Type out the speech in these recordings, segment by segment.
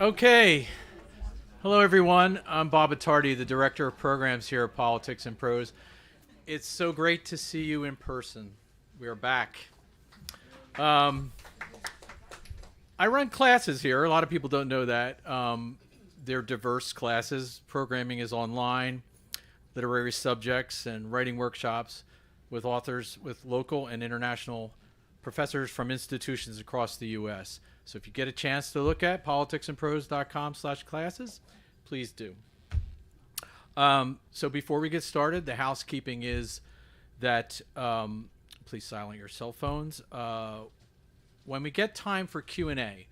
Okay. Hello, everyone. I'm Bob Attardi, the Director of Programs here at Politics and Prose. It's so great to see you in person. We are back. I run classes here. A lot of people don't know that. They're diverse classes. Programming is online, literary subjects, and writing workshops with authors with local and international professors from institutions across the U.S. So if you get a chance to look at politicsandprose.com/classes, please do. So before we get started, the housekeeping is that please silent your cell phones. When we get time for Q&A,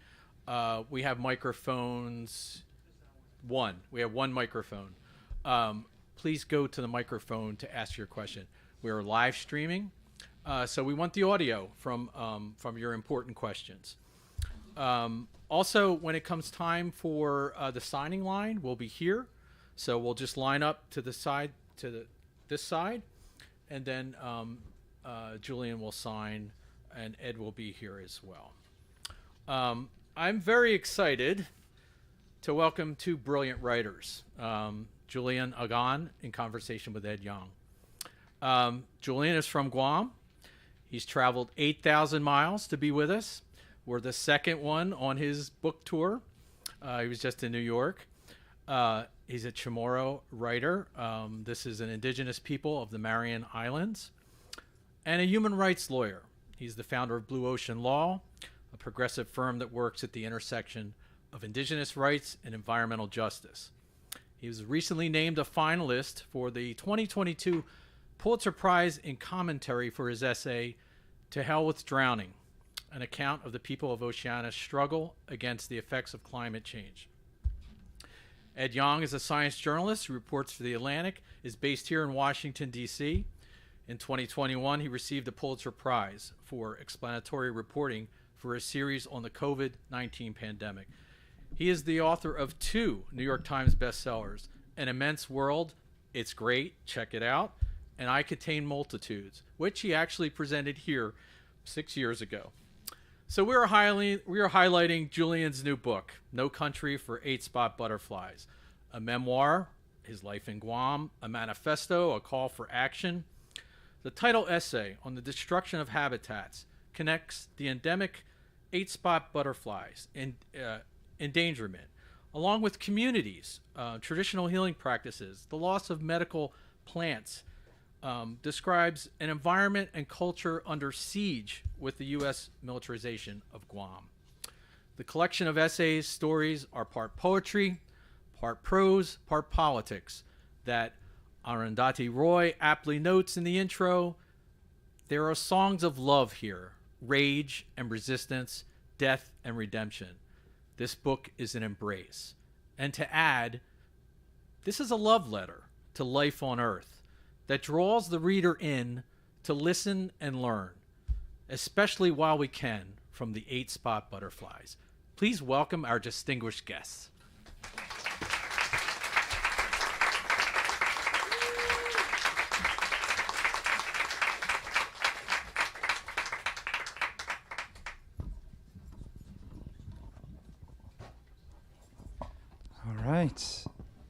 we have microphones. We have one microphone. Please go to the microphone to ask your question. We are live streaming, so we want the audio from your important questions. Also, when it comes time for the signing line, we'll be here. So we'll just line up to the side, this side, and then Julian will sign, and Ed will be here as well. I'm very excited to welcome two brilliant writers, Julian Aguon in conversation with Ed Yong. Julian is from Guam. He's traveled 8,000 miles to be with us. We're the second one on his book tour. He was just in New York. He's a Chamorro writer. This is an indigenous people of the Marian Islands, and a human rights lawyer. He's the founder of Blue Ocean Law, a progressive firm that works at the intersection of indigenous rights and environmental justice. He was recently named a finalist for the 2022 Pulitzer Prize in Commentary for his essay, "To Hell with Drowning," an account of the people of Oceania's struggle against the effects of climate change. Ed Yong is a science journalist who reports for The Atlantic, is based here in Washington, D.C. In 2021, he received the Pulitzer Prize for explanatory reporting for a series on the COVID-19 pandemic. He is the author of 2 New York Times bestsellers, An Immense World, It's Great, check it out, and I Contain Multitudes, which he actually presented here 6 years ago. So we are highlighting Julian's new book, No Country for 8-Spot Butterflies, a memoir, his life in Guam, a manifesto, a call for action. The title essay on the destruction of habitats connects the endemic 8-spot butterflies and endangerment, along with communities, traditional healing practices, the loss of medical plants, describes an environment and culture under siege with the U.S. militarization of Guam. The collection of essays, stories are part poetry, part prose, part politics, that Arundhati Roy aptly notes in the intro. There are songs of love here, rage and resistance, death and redemption. This book is an embrace. And to add, this is a love letter to life on Earth that draws the reader in to listen and learn, especially while we can, from the 8-spot butterflies. Please welcome our distinguished guests. All right.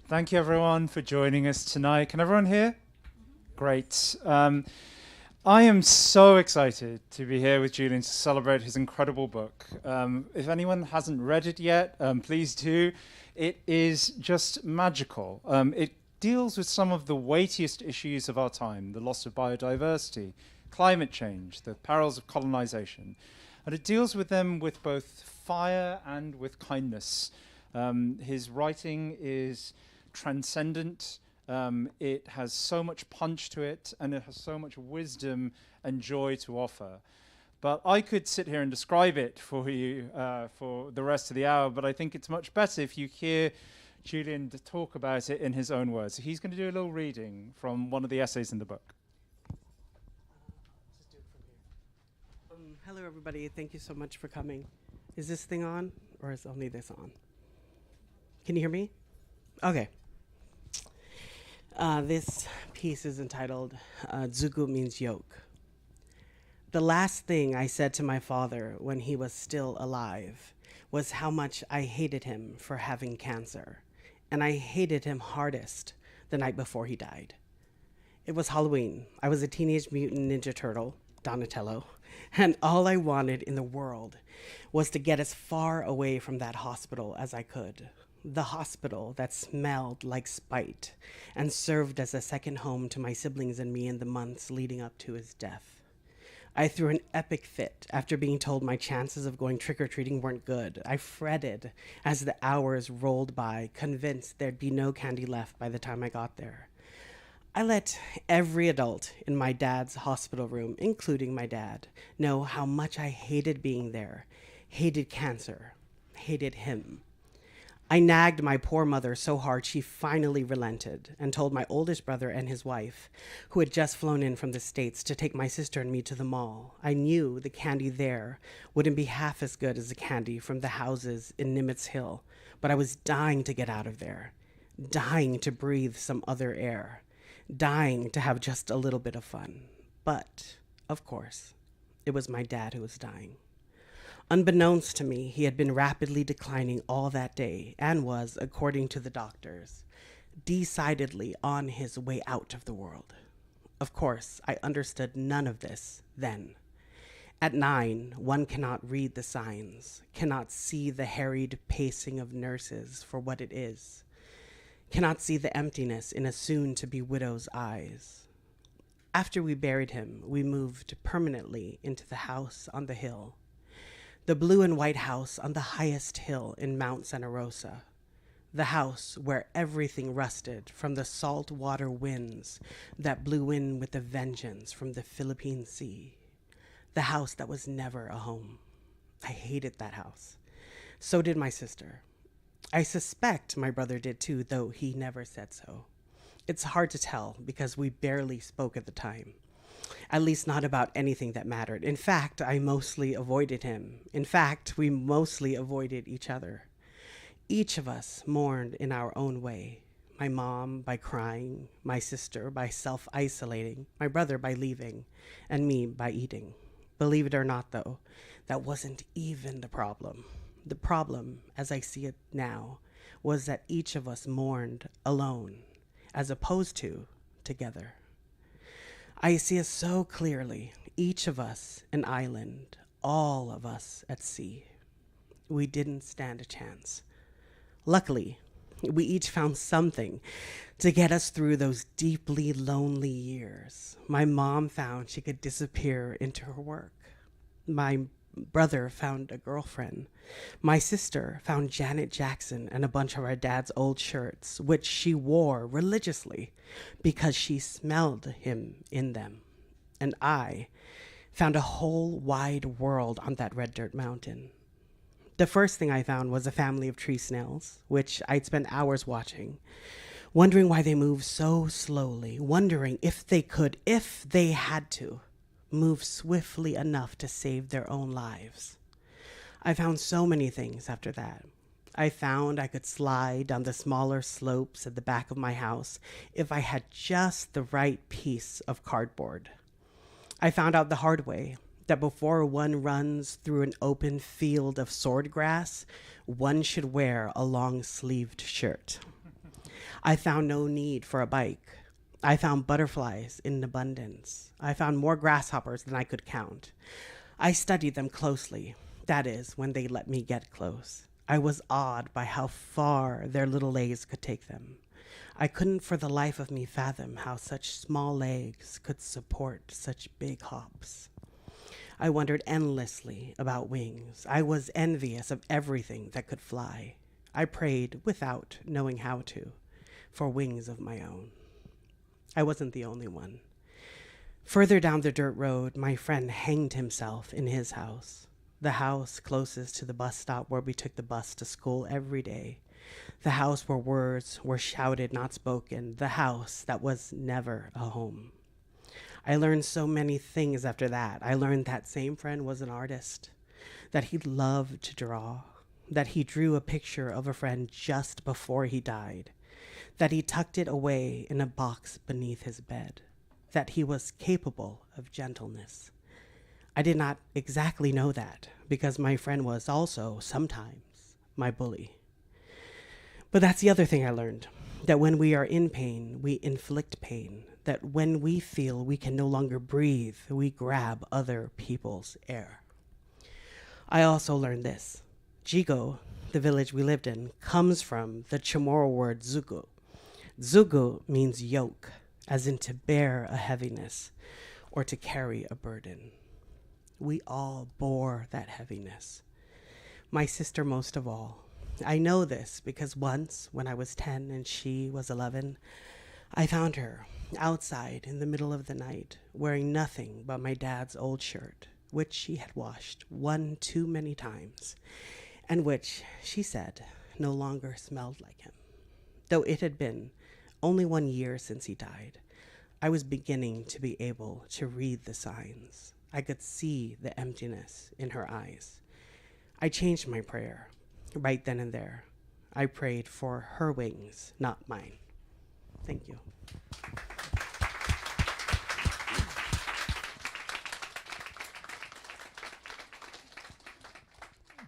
Thank you, everyone, for joining us tonight. Can everyone hear? Great. I am so excited to be here with Julian to celebrate his incredible book. If anyone hasn't read it yet, please do. It is just magical. It deals with some of the weightiest issues of our time, the loss of biodiversity, climate change, the perils of colonization. And it deals with them with both fire and with kindness. His writing is transcendent. It has so much punch to it, and it has so much wisdom and joy to offer. But I could sit here and describe it for you for the rest of the hour, but I think it's much better if you hear Julian to talk about it in his own words. So he's going to do a little reading from one of the essays in the book. Just do it from here. Hello, everybody. Thank you so much for coming. Is this thing on, or is only this on? Can you hear me? Okay. This piece is entitled Zugu means yoke. The last thing I said to my father when he was still alive was how much I hated him for having cancer, and I hated him hardest the night before he died. It was Halloween. I was a Teenage Mutant Ninja Turtle, Donatello, and all I wanted in the world was to get as far away from that hospital as I could. The hospital that smelled like spite and served as a second home to my siblings and me in the months leading up to his death. I threw an epic fit after being told my chances of going trick-or-treating weren't good. I fretted as the hours rolled by, convinced there'd be no candy left by the time I got there. I let every adult in my dad's hospital room, including my dad, know how much I hated being there, hated cancer, hated him. I nagged my poor mother so hard she finally relented and told my oldest brother and his wife, who had just flown in from the States, to take my sister and me to the mall. I knew the candy there wouldn't be half as good as the candy from the houses in Nimitz Hill, but I was dying to get out of there, dying to breathe some other air, dying to have just a little bit of fun. But, of course, it was my dad who was dying. Unbeknownst to me, he had been rapidly declining all that day and was, according to the doctors, decidedly on his way out of the world. Of course, I understood none of this then. At 9, one cannot read the signs, cannot see the harried pacing of nurses for what it is, cannot see the emptiness in a soon-to-be widow's eyes. After we buried him, we moved permanently into the house on the hill, the blue and white house on the highest hill in Mount Santa Rosa, the house where everything rusted from the salt water winds that blew in with a vengeance from the Philippine Sea, the house that was never a home. I hated that house. So did my sister. I suspect my brother did too, though he never said so. It's hard to tell because we barely spoke at the time. At least not about anything that mattered. In fact, I mostly avoided him. In fact, we mostly avoided each other. Each of us mourned in our own way. My mom by crying, my sister by self-isolating, my brother by leaving, and me by eating. Believe it or not, though, that wasn't even the problem. The problem, as I see it now, was that each of us mourned alone, as opposed to together. I see it so clearly, each of us an island, all of us at sea. We didn't stand a chance. Luckily, we each found something to get us through those deeply lonely years. My mom found she could disappear into her work. My brother found a girlfriend. My sister found Janet Jackson and a bunch of our dad's old shirts, which she wore religiously because she smelled him in them. And I found a whole wide world on that red dirt mountain. The first thing I found was a family of tree snails, which I'd spent hours watching, wondering why they moved so slowly, wondering if they could, if they had to, move swiftly enough to save their own lives. I found so many things after that. I found I could slide down the smaller slopes at the back of my house if I had just the right piece of cardboard. I found out the hard way that before one runs through an open field of swordgrass, one should wear a long-sleeved shirt. I found no need for a bike. I found butterflies in abundance. I found more grasshoppers than I could count. I studied them closely, that is, when they let me get close. I was awed by how far their little legs could take them. I couldn't for the life of me fathom how such small legs could support such big hops. I wondered endlessly about wings. I was envious of everything that could fly. I prayed, without knowing how to, for wings of my own. I wasn't the only one. Further down the dirt road, my friend hanged himself in his house, the house closest to the bus stop where we took the bus to school every day, the house where words were shouted, not spoken, the house that was never a home. I learned so many things after that. I learned that same friend was an artist, that he loved to draw, that he drew a picture of a friend just before he died, that he tucked it away in a box beneath his bed, that he was capable of gentleness. I did not exactly know that because my friend was also sometimes my bully. But that's the other thing I learned, that when we are in pain, we inflict pain, that when we feel we can no longer breathe, we grab other people's air. I also learned this. Jigo, the village we lived in, comes from the Chamorro word zugu. Zugu means yoke, as in to bear a heaviness or to carry a burden. We all bore that heaviness. My sister most of all. I know this because once, when I was 10 and she was 11, I found her outside in the middle of the night, wearing nothing but my dad's old shirt, which she had washed one too many times, and which, she said, no longer smelled like him. Though it had been only 1 year since he died, I was beginning to be able to read the signs. I could see the emptiness in her eyes. I changed my prayer right then and there. I prayed for her wings, not mine. Thank you.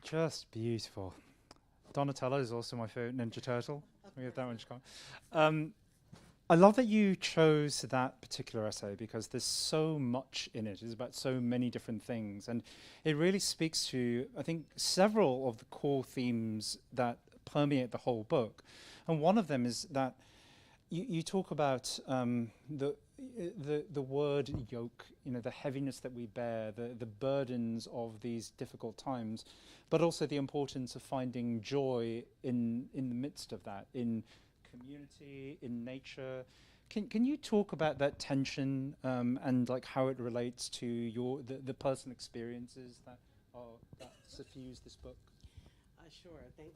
Just beautiful. Donatello is also my favorite Ninja Turtle. We have that one. I love that you chose that particular essay because there's so much in it. It's about so many different things. And it really speaks to, I think, several of the core themes that permeate the whole book. And one of them is that you talk about the word yoke, the heaviness that we bear, the burdens of these difficult times, but also the importance of finding joy in the midst of that, in community, in nature. Can you talk about that tension and like how it relates to the personal experiences that suffuse this book? Sure. Can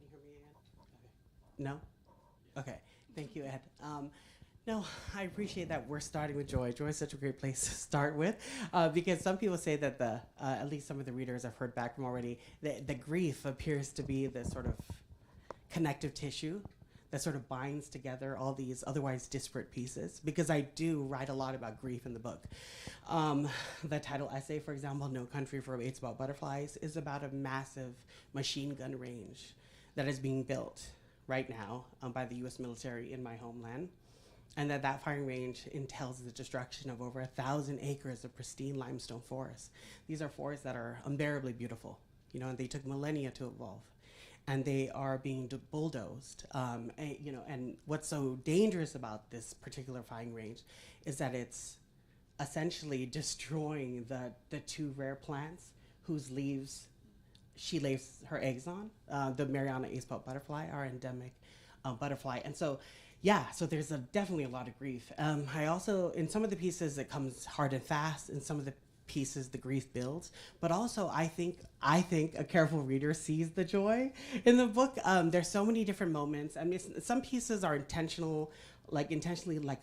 you hear me, Ed? Okay. No? Okay. Thank you, Ed. No, I appreciate that we're starting with joy. Joy is such a great place to start with because some people say that at least some of the readers I've heard back from already, the grief appears to be the sort of connective tissue that sort of binds together all these otherwise disparate pieces, because I do write a lot about grief in the book. The title essay, for example, No Country for It's About Butterflies, is about a massive machine gun range that is being built right now by the US military in my homeland, and that firing range entails the destruction of over 1,000 acres of pristine limestone forests. These are forests that are unbearably beautiful, and they took millennia to evolve. And they are being bulldozed. And what's so dangerous about this particular firing range is that it's essentially destroying the two rare plants whose leaves she lays her eggs on. The Mariana ace-pout butterfly, our endemic butterfly. And so, so there's definitely a lot of grief. I also, in some of the pieces, it comes hard and fast. In some of the pieces, the grief builds, but also I think a careful reader sees the joy in the book. There's so many different moments. I mean, some pieces are intentionally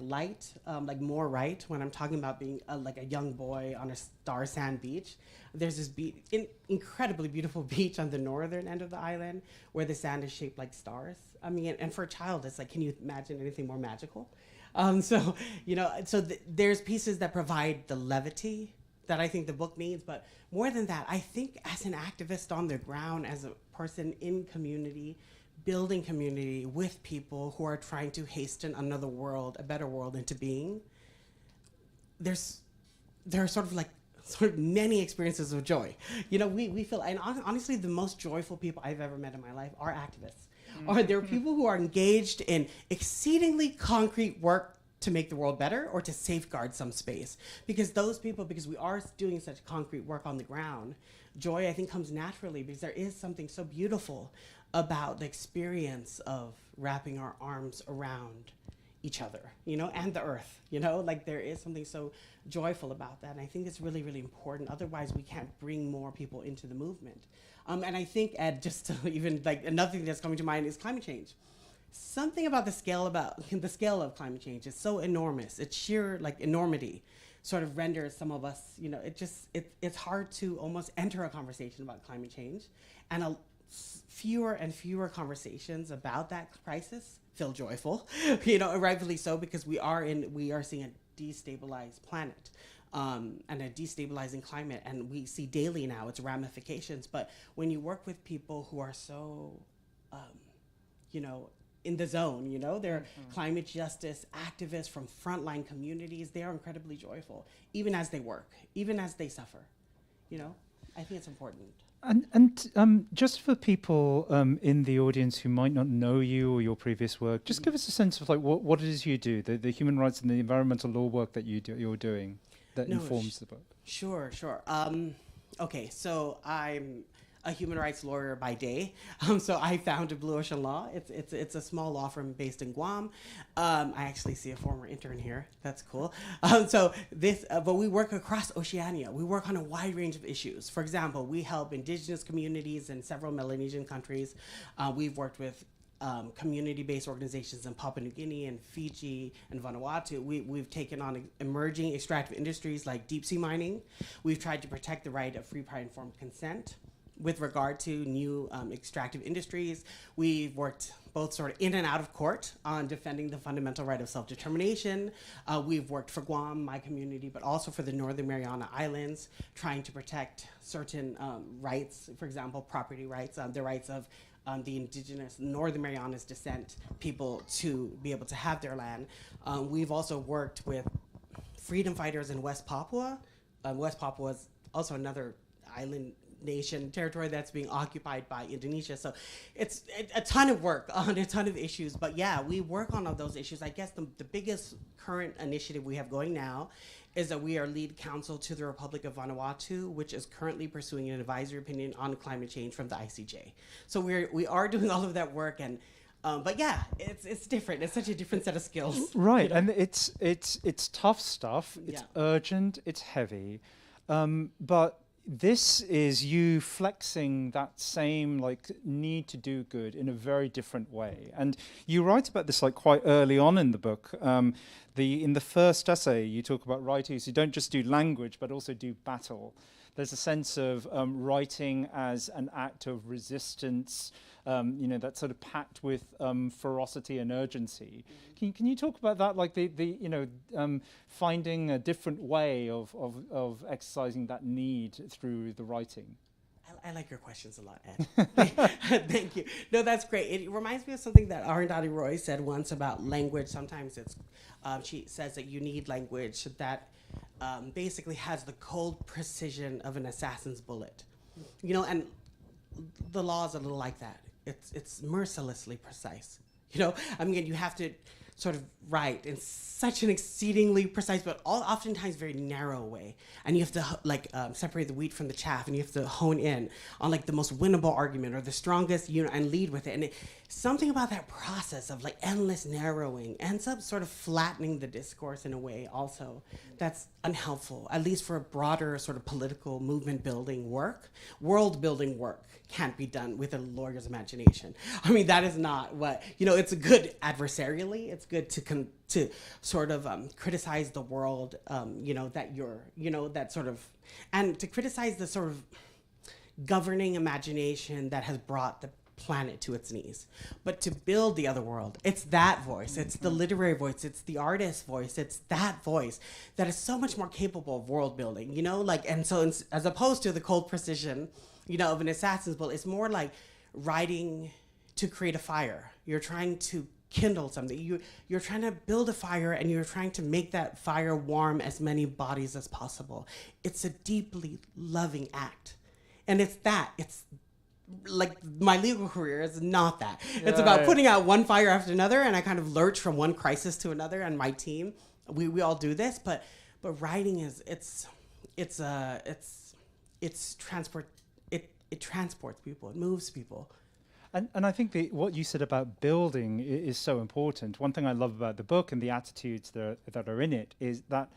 light, like more right. When I'm talking about being like a young boy on a star sand beach, there's this incredibly beautiful beach on the northern end of the island where the sand is shaped like stars. I mean, and for a child, it's like, can you imagine anything more magical? There's pieces that provide the levity that I think the book needs, but more than that, I think as an activist on the ground, as a person in community, building community with people who are trying to hasten another world, a better world into being, there are sort of many experiences of joy. We feel, and honestly, the most joyful people I've ever met in my life are activists. Or there are people who are engaged in exceedingly concrete work to make the world better or to safeguard some space. Because we are doing such concrete work on the ground, joy, I think, comes naturally because there is something so beautiful about the experience of wrapping our arms around each other, and the earth, like there is something so joyful about that. And I think it's really, really important. Otherwise, we can't bring more people into the movement. And I think, Ed, just to even like another thing that's coming to mind is climate change. Something about the scale of climate change is so enormous. Its sheer enormity sort of renders some of us, it's hard to almost enter a conversation about climate change, and fewer and fewer conversations about that crisis feel joyful, rightfully so, because we are seeing a destabilized planet. and a destabilizing climate. And we see daily now its ramifications. But when you work with people who are so, you know, in the zone, you know, they're climate justice activists from frontline communities, they are incredibly joyful, even as they work, even as they suffer. You know, I think it's important. And just for people in the audience who might not know you or your previous work, just give us a sense of like what it is you do, the human rights and the environmental law work that you're doing that informs the book. Sure. Okay, so I'm a human rights lawyer by day. So I founded Blue Ocean Law. It's a small law firm based in Guam. I actually see a former intern here. That's cool. But we work across Oceania. We work on a wide range of issues. For example, we help indigenous communities in several Melanesian countries. We've worked with community-based organizations in Papua New Guinea and Fiji and Vanuatu. We've taken on emerging extractive industries like deep sea mining. We've tried to protect the right of free, prior, informed consent. With regard to new extractive industries, we've worked both sort of in and out of court on defending the fundamental right of self-determination. We've worked for Guam, my community, but also for the Northern Mariana Islands, trying to protect certain rights, for example, property rights, the rights of the indigenous Northern Marianas descent people to be able to have their land. We've also worked with freedom fighters in West Papua. West Papua is also another island nation territory that's being occupied by Indonesia. So it's a ton of work on a ton of issues. But yeah, we work on all those issues. I guess the biggest current initiative we have going now is that we are lead counsel to the Republic of Vanuatu, which is currently pursuing an advisory opinion on climate change from the ICJ. So we are doing all of that work, and but yeah, it's different. It's such a different set of skills. Right, you know? And it's tough stuff. It's urgent. It's heavy, but this is you flexing that same like need to do good in a very different way. And you write about this like quite early on in the book. In the first essay, you talk about writers who don't just do language, but also do battle. There's a sense of writing as an act of resistance, that sort of packed with ferocity and urgency. Can you talk about that, like finding a different way of exercising that need through the writing? I like your questions a lot, Ed. Thank you. No, that's great. It reminds me of something that Arundhati Roy said once about language. Sometimes she says that you need language that basically has the cold precision of an assassin's bullet. You know, and the law is a little like that. It's mercilessly precise. You know, I mean, you have to sort of write in such an exceedingly precise, but oftentimes very narrow way. And you have to separate the wheat from the chaff, and you have to hone in on like the most winnable argument or the strongest, and lead with it. And something about that process of like endless narrowing ends up sort of flattening the discourse in a way also that's unhelpful, at least for a broader sort of political movement building work. World building work can't be done with a lawyer's imagination. I mean, that is not what, it's good adversarially. It's good to sort of criticize the world, that that sort of, and to criticize the sort of governing imagination that has brought the planet to its knees. But to build the other world, it's that voice, it's the literary voice, it's the artist's voice, it's that voice that is so much more capable of world building, and so as opposed to the cold precision, of an assassin's bullet, it's more like writing to create a fire. You're trying to kindle something. You're trying to build a fire, and you're trying to make that fire warm as many bodies as possible. It's a deeply loving act. And it's like my legal career is not that. It's about putting out one fire after another, and I kind of lurch from one crisis to another, and my team, we all do this, but writing is it transports people, it moves people. And I think what you said about building is so important. One thing I love about the book and the attitudes that are in it is that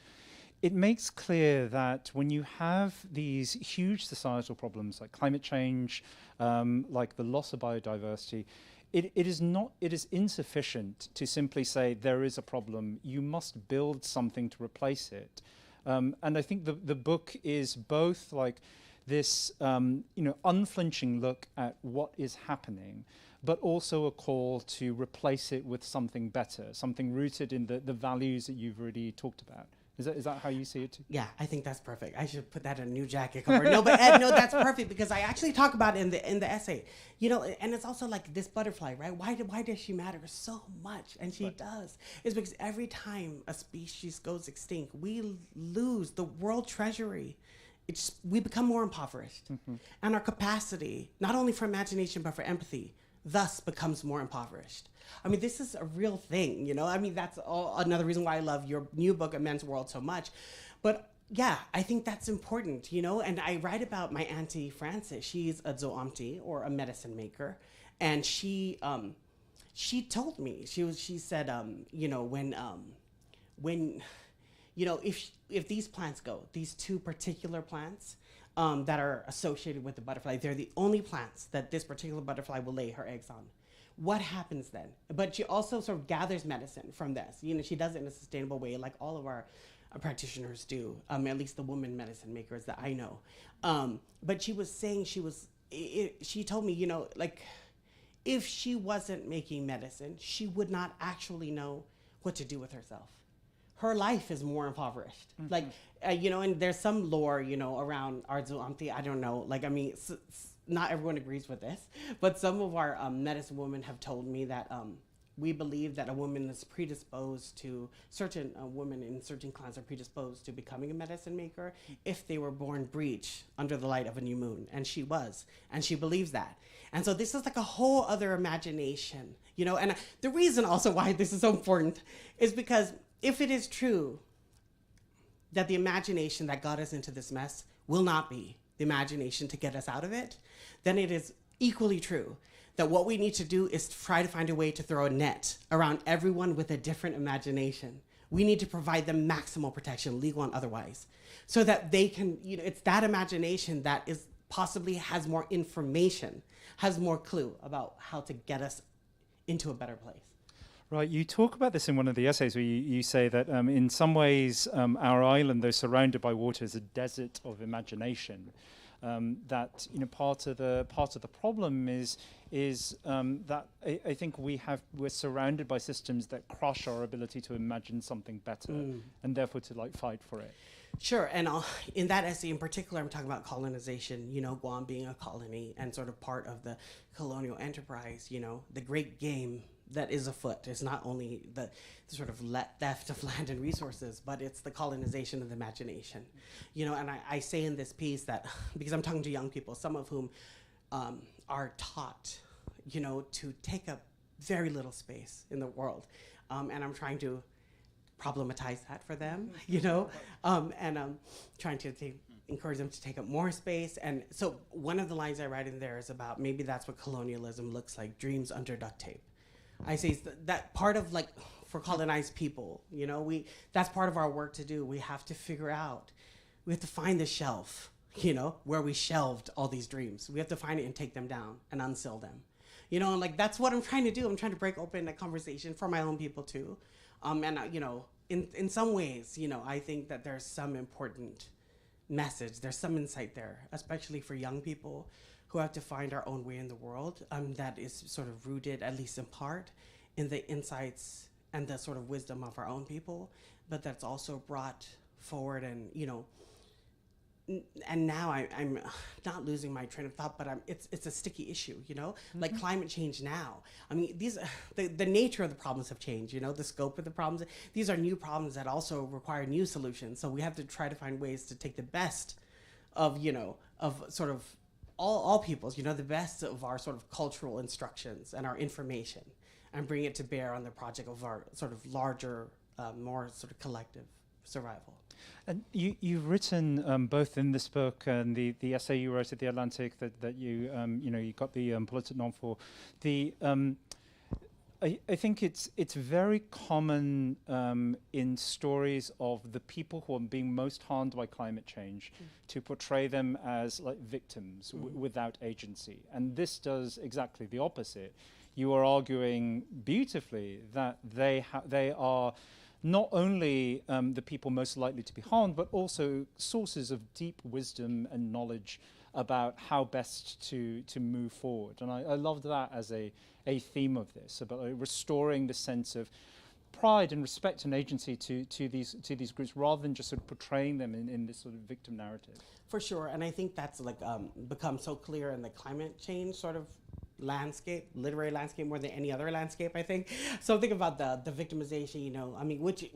it makes clear that when you have these huge societal problems like climate change, like the loss of biodiversity, it is insufficient to simply say there is a problem. You must build something to replace it. And I think the book is both like this unflinching look at what is happening, but also a call to replace it with something better, something rooted in the values that you've already talked about. Is that how you see it too? Yeah, I think that's perfect. I should put that in a new jacket cover. No, but Ed, no, that's perfect because I actually talk about it in the essay. You know, and it's also like this butterfly, right? Why does she matter so much? And she does. It's because every time a species goes extinct, we lose the world treasury. We become more impoverished, and our capacity, not only for imagination but for empathy, thus becomes more impoverished. I mean, this is a real thing, you know? I mean, that's another reason why I love your new book, A Men's World, so much. But yeah, I think that's important, you know? And I write about my Auntie Frances. She's a zoamti, or a medicine maker. And she told me, she said, you know, when you know, if these plants go, these two particular plants that are associated with the butterfly, they're the only plants that this particular butterfly will lay her eggs on. What happens then? But she also sort of gathers medicine from this. You know, she does it in a sustainable way, like all of our practitioners do, at least the women medicine makers that I know. But she was saying she told me, you know, like, if she wasn't making medicine, she would not actually know what to do with herself. Her life is more impoverished. Like, you know, and there's some lore, you know, around our zoamti, I don't know, like, I mean, not everyone agrees with this, but some of our medicine women have told me that we believe that a woman is predisposed to, certain women in certain clans are predisposed to becoming a medicine maker if they were born breech under the light of a new moon. And she was, and she believes that. And so this is like a whole other imagination, you know, and the reason also why this is so important is because if it is true that the imagination that got us into this mess will not be the imagination to get us out of it, then it is equally true that what we need to do is try to find a way to throw a net around everyone with a different imagination. We need to provide them maximal protection, legal and otherwise, so that they can, you know, it's that imagination that is possibly has more information, has more clue about how to get us into a better place. Right, you talk about this in one of the essays where you say that in some ways our island, though surrounded by water, is a desert of imagination. That, you know, part of the problem is that I think we're surrounded by systems that crush our ability to imagine something better and therefore to like fight for it. Sure, and in that essay in particular, I'm talking about colonization, you know, Guam being a colony and sort of part of the colonial enterprise, you know, the great game that is afoot. It's not only the sort of theft of land and resources, but it's the colonization of the imagination. You know, and I say in this piece that, because I'm talking to young people, some of whom are taught, you know, to take up very little space in the world. And I'm trying to problematize that for them, you know, and trying to encourage them to take up more space. And so one of the lines I write in there is about maybe that's what colonialism looks like, dreams under duct tape. I say that part of, like, for colonized people, you know, that's part of our work to do. We have to figure out, we have to find the shelf, you know, where we shelved all these dreams. We have to find it and take them down and unseal them. You know, and like, that's what I'm trying to do. I'm trying to break open a conversation for my own people too. And, you know, in some ways, you know, I think that there's some important message. There's some insight there, especially for young people who have to find our own way in the world, that is sort of rooted, at least in part, in the insights and the sort of wisdom of our own people, but that's also brought forward and, you know, and now I'm not losing my train of thought, but it's a sticky issue, you know, like climate change now. I mean, the nature of the problems have changed, you know, the scope of the problems. These are new problems that also require new solutions. So we have to try to find ways to take the best of, you know, of sort of all peoples, you know, the best of our sort of cultural instructions and our information, and bring it to bear on the project of our sort of larger, more sort of collective survival. And you've written both in this book and the essay you wrote at The Atlantic that you you know, you got the Pulitzer nom for. I think it's very common in stories of the people who are being most harmed by climate change to portray them as like victims without agency. And this does exactly the opposite. You are arguing beautifully that they are not only the people most likely to be harmed, but also sources of deep wisdom and knowledge about how best to move forward. And I loved that as a theme of this, about restoring the sense of pride and respect and agency to these groups, rather than just sort of portraying them in this sort of victim narrative. For sure, and I think that's like become so clear in the climate change sort of landscape, literary landscape, more than any other landscape, I think. So think about the victimization, you know, I mean, which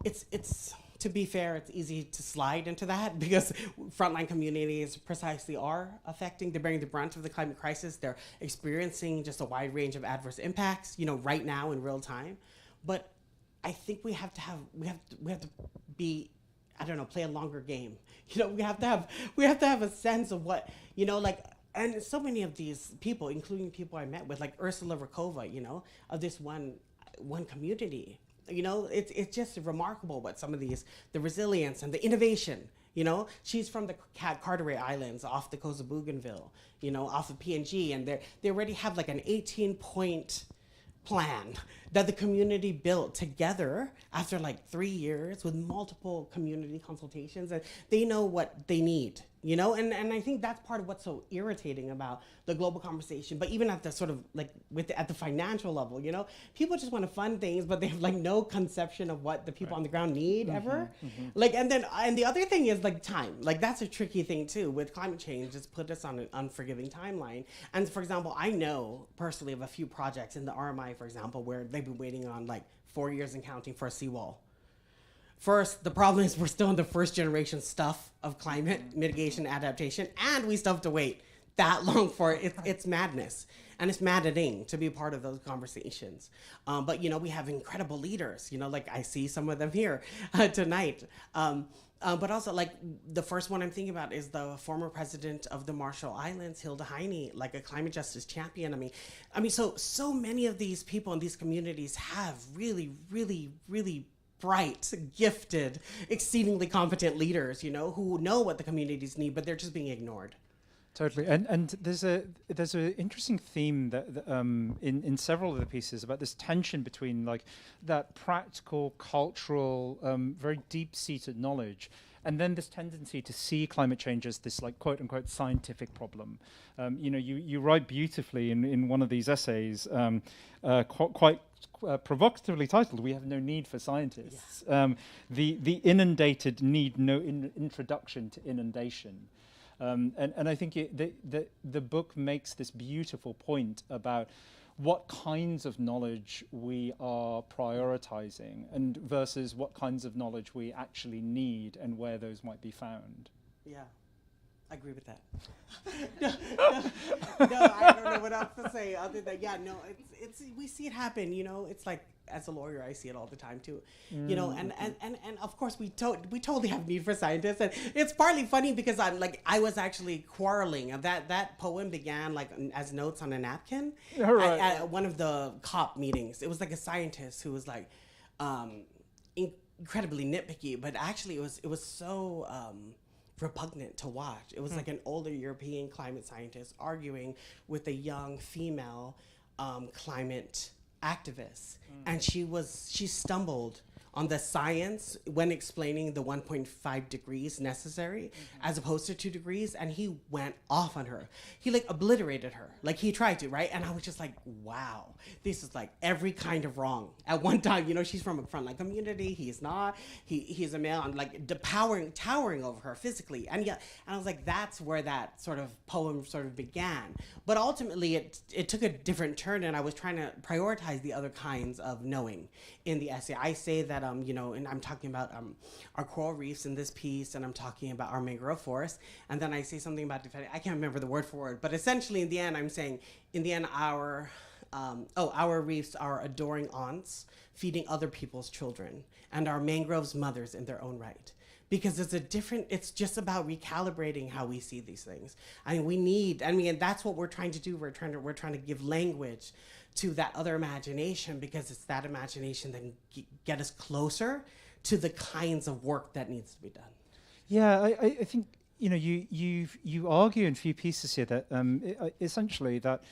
it's to be fair, it's easy to slide into that because frontline communities precisely are they're bearing the brunt of the climate crisis. They're experiencing just a wide range of adverse impacts, you know, right now in real time. But I think we have to be, I don't know, play a longer game. You know, we have to have a sense of what, you know, like, and so many of these people, including people I met with, like Ursula Rakova, you know, of this one community. You know, it's just remarkable what some of these, the resilience and the innovation, you know. She's from the Carteret Islands off the coast of Bougainville, you know, off of PNG, and they already have like an 18-point plan that the community built together after like 3 years with multiple community consultations, and they know what they need, you know. And I think that's part of what's so irritating about the global conversation. But even at the sort of like at the financial level, you know, people just want to fund things, but they have like no conception of what the people on the ground need ever. Like, and the other thing is like time. Like that's a tricky thing too with climate change. It's put us on an unforgiving timeline. And for example, I know personally of a few projects in the RMI, for example, where they've been waiting on like 4 years and counting for a seawall. First, the problem is we're still in the first generation stuff of climate mitigation adaptation, and we still have to wait that long for it. It's madness, and it's maddening to be a part of those conversations. But you know, we have incredible leaders. You know, like I see some of them here tonight. But also, like the first one I'm thinking about is the former president of the Marshall Islands, Hilda Heine, like a climate justice champion. I mean, so many of these people in these communities have really, really, really bright, gifted, exceedingly competent leaders, you know, who know what the communities need, but they're just being ignored. Totally, and there's an interesting theme that in several of the pieces about this tension between like that practical, cultural, very deep-seated knowledge, and then this tendency to see climate change as this like quote unquote scientific problem. You know, you write beautifully in one of these essays, quite provocatively titled, "We have no need for scientists." Yeah. The inundated need no introduction to inundation. And I think the book makes this beautiful point about what kinds of knowledge we are prioritizing and versus what kinds of knowledge we actually need and where those might be found. Yeah, I agree with that. No, I don't know what else to say other than, yeah, no, it's we see it happen, you know. It's like, as a lawyer, I see it all the time too, you know, and of course we totally have need for scientists, and it's partly funny because I was actually quarreling. That poem began like as notes on a napkin at one of the COP meetings. It was like a scientist who was like incredibly nitpicky, but actually it was so repugnant to watch. It was like an older European climate scientist arguing with a young female climate activist, and she stumbled on the science when explaining the 1.5 degrees necessary as opposed to 2 degrees, and he went off on her. He like obliterated her, like he tried to, right? And I was just like, wow, this is like every kind of wrong at one time. You know, she's from a frontline community, he's not, he's a male, and like towering over her physically. And yeah, and I was like, that's where that sort of poem sort of began. But ultimately it took a different turn, and I was trying to prioritize the other kinds of knowing in the essay. I say that you know, and I'm talking about our coral reefs in this piece, and I'm talking about our mangrove forest, and then I say something about defending. I can't remember the word for word, but essentially in the end, I'm saying, in the end, our reefs are adoring aunts feeding other people's children, and our mangroves mothers in their own right. Because it's just about recalibrating how we see these things. I mean, and that's what we're trying to do. We're trying to give language to that other imagination, because it's that imagination that can get us closer to the kinds of work that needs to be done. Yeah, I think, you know, you argue in a few pieces here that essentially that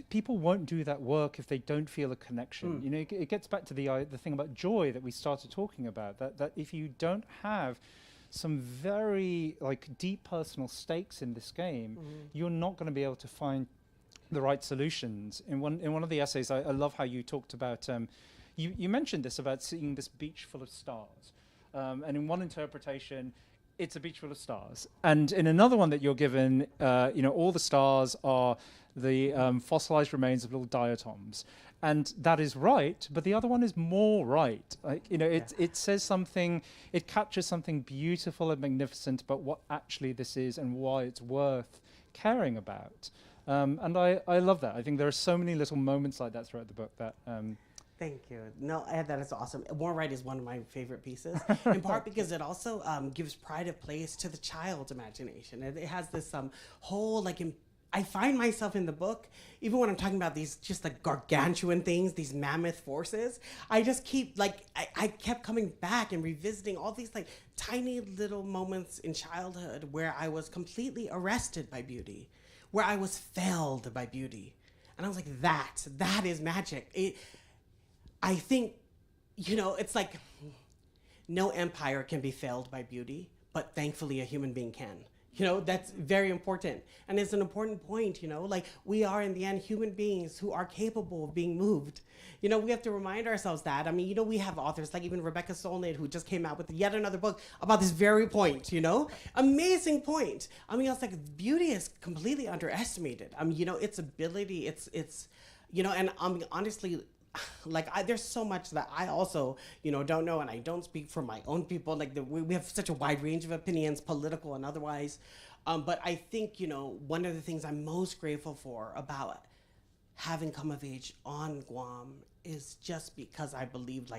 people won't do that work if they don't feel a connection. You know, it gets back to the thing about joy that we started talking about, that if you don't have some very like deep personal stakes in this game, you're not going to be able to find the right solutions. In one of the essays, I love how you talked about, you mentioned this about seeing this beach full of stars. And in one interpretation, it's a beach full of stars. And in another one that you're given, all the stars are the fossilized remains of little diatoms. And that is right, but the other one is more right. It says something, it captures something beautiful and magnificent about what actually this is and why it's worth caring about. And I love that. I think there are so many little moments like that throughout the book that... Thank you. No, that is awesome. More Right is one of my favorite pieces, in part because it also gives pride of place to the child's imagination. It has this whole, I find myself in the book, even when I'm talking about these just gargantuan things, these mammoth forces, I just keep, I kept coming back and revisiting all these tiny little moments in childhood where I was completely arrested by beauty, where I was felled by beauty. And I was like, that is magic. I think, it's like no empire can be failed by beauty, but thankfully a human being can. That's very important. And it's an important point, we are in the end human beings who are capable of being moved. We have to remind ourselves that. I mean, we have authors like even Rebecca Solnit, who just came out with yet another book about this very point, Amazing point. I mean, it's like beauty is completely underestimated. I mean, its ability, it's and honestly, there's so much that I also, don't know, and I don't speak for my own people. We have such a wide range of opinions, political and otherwise. But I think, one of the things I'm most grateful for about having come of age on Guam is just because I believe,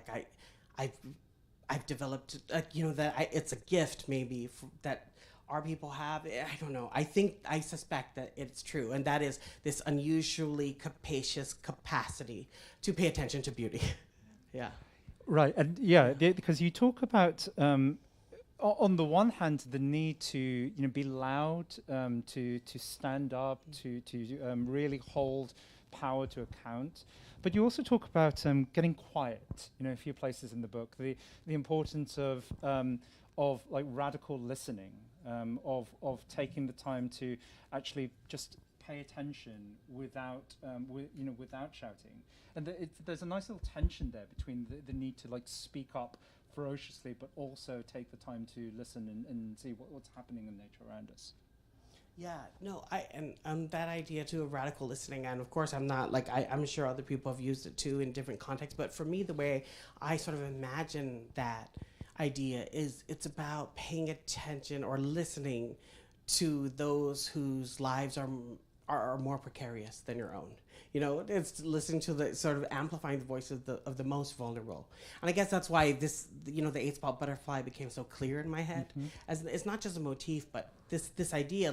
I've developed, that it's a gift maybe that our people have. I don't know. I suspect that it's true, and that is this unusually capacious capacity to pay attention to beauty. Yeah. Right, and because you talk about, on the one hand, the need to be loud, to stand up, to really hold power to account. But you also talk about getting quiet. A few places in the book, the importance of radical listening. Of taking the time to actually just pay attention without shouting, and there's a nice little tension there between the need to speak up ferociously, but also take the time to listen and see what's happening in nature around us. Yeah, no, that idea too of radical listening, and of course I'm not I'm sure other people have used it too in different contexts, but for me the way I sort of imagine that idea is it's about paying attention or listening to those whose lives are more precarious than your own. It's listening to the sort of amplifying the voice of the most vulnerable. And I guess that's why this, the 8-spot butterfly became so clear in my head. Mm-hmm. As it's not just a motif, but this idea,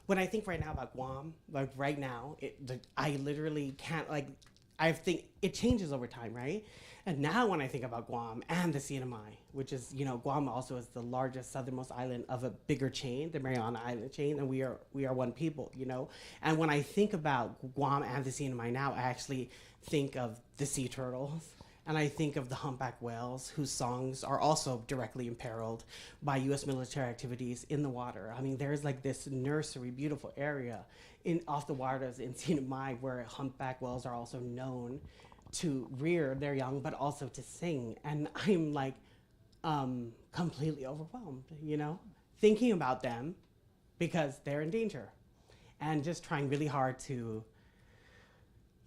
when I think right now about Guam, right now, I literally can't, I think it changes over time, right? And now when I think about Guam and the CNMI, which is, Guam also is the largest southernmost island of a bigger chain, the Mariana Island chain, and we are one people, And when I think about Guam and the CNMI now, I actually think of the sea turtles, and I think of the humpback whales, whose songs are also directly imperiled by U.S. military activities in the water. I mean, there's this nursery, beautiful area off the waters in CNMI where humpback whales are also known to rear their young, but also to sing. And I'm completely overwhelmed, thinking about them because they're in danger and just trying really hard to,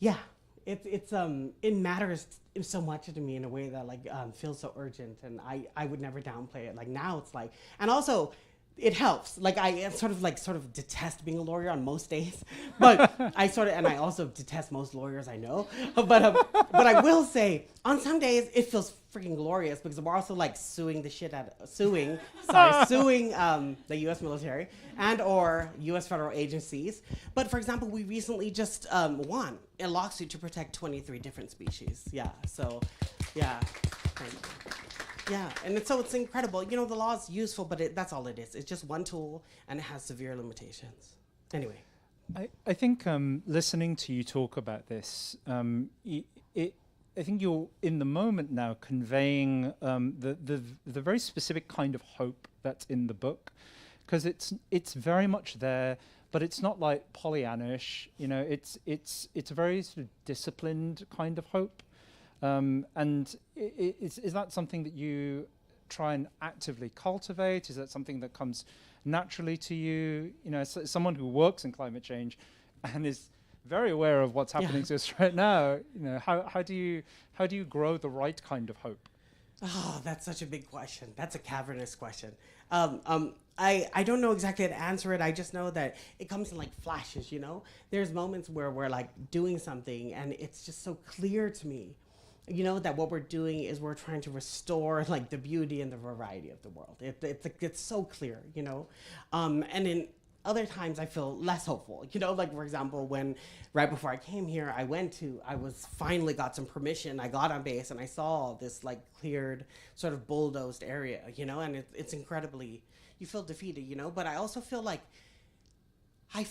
it matters so much to me in a way that feels so urgent, and I would never downplay it. Now it's and also it helps. I sort of detest being a lawyer on most days, but and I also detest most lawyers I know. But I will say on some days it feels freaking glorious because we're also suing the U.S. military and or U.S. federal agencies. But for example, we recently just won a lawsuit to protect 23 different species. Yeah. So, yeah. Thank you. Yeah, and it's incredible. The law is useful, but that's all it is. It's just one tool, and it has severe limitations. Anyway. I think listening to you talk about this, I think you're in the moment now conveying the very specific kind of hope that's in the book, because it's very much there, but it's not like Pollyannish. You know, it's a very sort of disciplined kind of hope. And is that something that you try and actively cultivate? Is that something that comes naturally to you? You know, as someone who works in climate change and is very aware of what's happening to us right now, you know, how do you grow the right kind of hope? Oh, that's such a big question. That's a cavernous question. I don't know exactly how to answer it. I just know that it comes in like flashes, you know? There's moments where we're like doing something and it's just so clear to me, you know, that what we're doing is we're trying to restore like the beauty and the variety of the world. It's so clear, you know? And in other times I feel less hopeful, you know, like for example, when right before I came here, I finally got some permission. I got on base and I saw this like cleared sort of bulldozed area, you know, and it's incredibly, you feel defeated, you know, but I also feel like I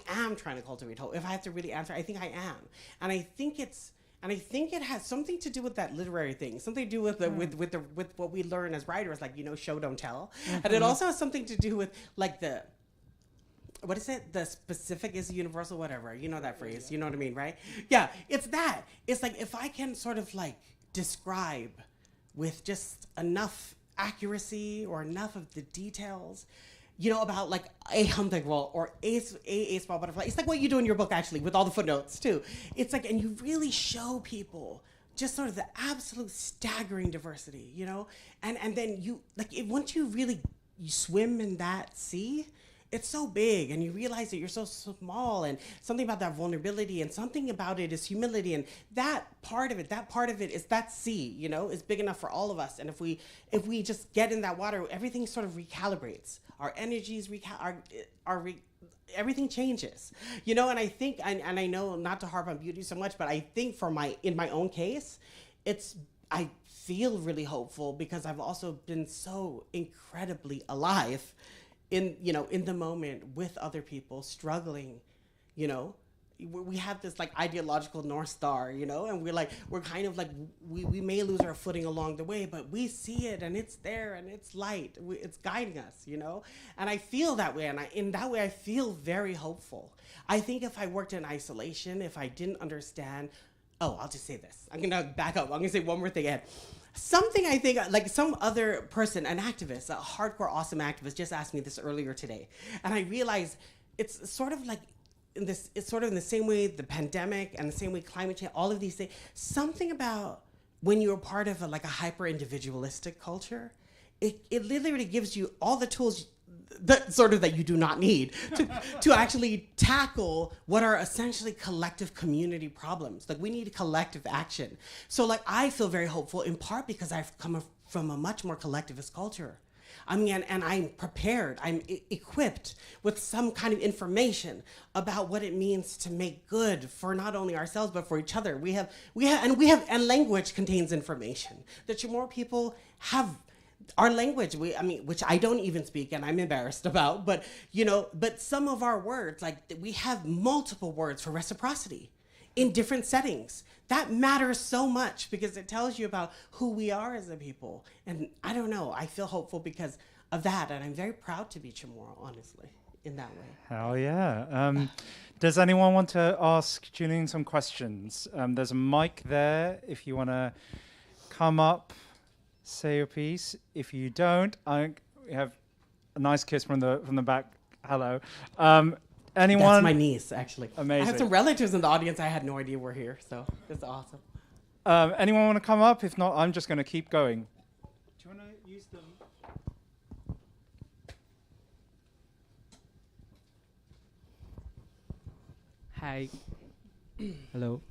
am trying to cultivate hope. If I have to really answer, I think I am. And I think it has something to do with that literary thing, something to do with with what we learn as writers, like, you know, show don't tell. And it also has something to do with like what is it? The specific is universal, whatever. You know that phrase. You know what I mean, right? Yeah, it's that. It's like if I can sort of like describe with just enough accuracy or enough of the details, you know, about like a humpback whale or a small butterfly. It's like what you do in your book, actually, with all the footnotes too. It's like, and you really show people just sort of the absolute staggering diversity, you know? And then you, like, once you really you swim in that sea, it's so big and you realize that you're so small, and something about that vulnerability and something about it is humility, and that part of it is that sea, you know, is big enough for all of us. And if we just get in that water, everything sort of recalibrates. Our energies everything changes, you know. And I think, and I know not to harp on beauty so much, but I think in my own case, I feel really hopeful because I've also been so incredibly alive in the moment with other people struggling, you know. We have this like ideological North Star, you know, and we're kind of like, we may lose our footing along the way, but we see it and it's there and it's light. It's guiding us, you know. And I feel that way, and in that way I feel very hopeful. I think if I worked in isolation, if I didn't understand, I'll just say this. I'm gonna back up. I'm gonna say one more thing, Ed. Something I think, like some other person, an activist, a hardcore awesome activist, just asked me this earlier today, and I realized it's sort of like it's sort of in the same way the pandemic and the same way climate change, all of these things. Something about when you're part of a hyper individualistic culture, it literally gives you all the tools that you do not need to actually tackle what are essentially collective community problems. Like, we need collective action. So like, I feel very hopeful in part because I've come from a much more collectivist culture. I mean, and I'm prepared, I'm equipped with some kind of information about what it means to make good for not only ourselves, but for each other. And language contains information. The Chamorro people have our language, which I don't even speak and I'm embarrassed about, but, you know, but some of our words, like we have multiple words for reciprocity in different settings. That matters so much because it tells you about who we are as a people. And I don't know, I feel hopeful because of that. And I'm very proud to be Chamorro, honestly, in that way. Hell yeah. Does anyone want to ask Julian some questions? There's a mic there if you want to come up, say your piece. If you don't, we have a nice kiss from the back. Hello. Anyone? That's my niece, actually. Amazing. I have some relatives in the audience. I had no idea we're here, so it's awesome. Anyone want to come up? If not, I'm just going to keep going. Do you want to use them? Hi. Hello.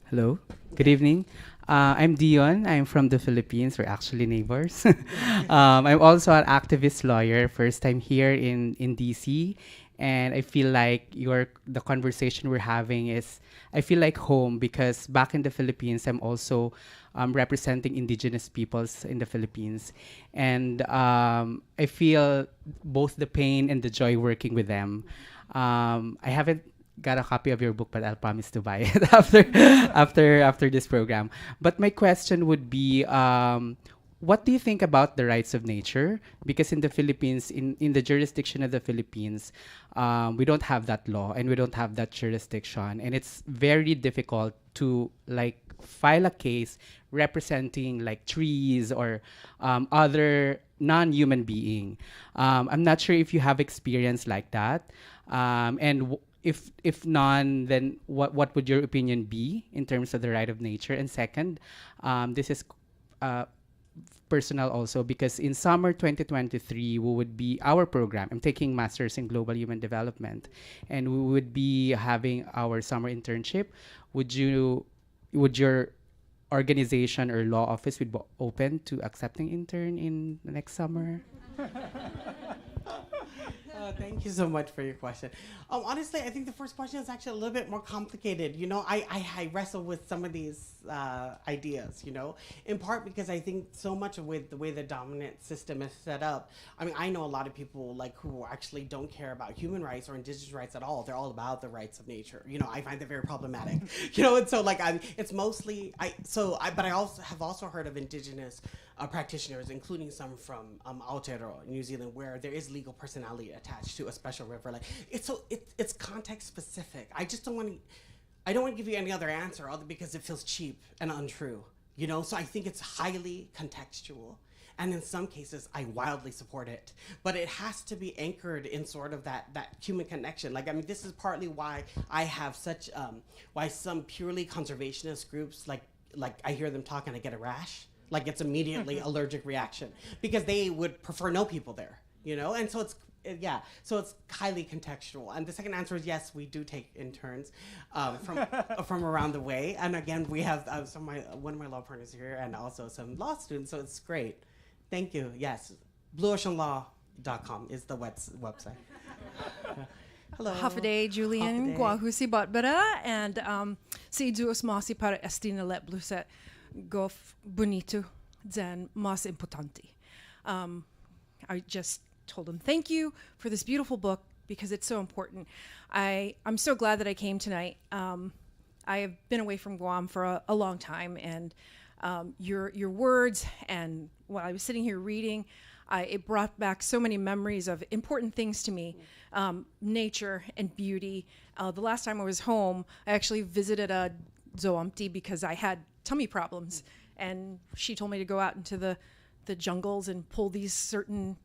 Hello. Good evening. I'm Dion. I'm from the Philippines. We're actually neighbors. I'm also an activist lawyer, first time here in DC. And I feel like the conversation we're having I feel like home because back in the Philippines, I'm also representing Indigenous peoples in the Philippines. And I feel both the pain and the joy working with them. I haven't got a copy of your book, but I'll promise to buy it after this program. But my question would be, what do you think about the rights of nature? Because in the Philippines, in the jurisdiction of the Philippines, we don't have that law and we don't have that jurisdiction. And it's very difficult to like file a case representing like trees or other non-human being. I'm not sure if you have experience like that. If none, then what would your opinion be in terms of the right of nature? And second, this is personal also, because in summer 2023 we would be our program. I'm taking masters in global human development, and we would be having our summer internship. Would your organization or law office would be open to accepting intern in the next summer? Thank you so much for your question. Honestly, I think the first question is actually a little bit more complicated. You know, I wrestle with some of these ideas, you know, in part because I think so much with the way the dominant system is set up. I mean, I know a lot of people like who actually don't care about human rights or indigenous rights at all. They're all about the rights of nature. You know, I find that very problematic. You know, and so like it's mostly but I also heard of indigenous practitioners, including some from Aotearoa, New Zealand, where there is legal personality attached to a special river. Like it's context specific. I don't want to give you any other answer other because it feels cheap and untrue. You know, so I think it's highly contextual. And in some cases, I wildly support it. But it has to be anchored in sort of that human connection. Like, I mean, this is partly why I have such, why some purely conservationist groups, like I hear them talk and I get a rash. Like it's immediately allergic reaction because they would prefer no people there, you know? And so it's highly contextual. And the second answer is yes, we do take interns from around the way. And again, we have one of my law partners here and also some law students, so it's great. Thank you, yes. blueoceanlaw.com is the website. Hello. Hafaday, Julian Guahusi Botbara, and si duos masi para estina let bluset gof bonito than mas importante. I just told him thank you for this beautiful book because it's so important. I'm so glad that I came tonight. I have been away from Guam for a long time, and your words and while I was sitting here reading, it brought back so many memories of important things to me, nature and beauty. The last time I was home, I actually visited a Zoamti because I had tummy problems, and she told me to go out into the jungles and pull these certain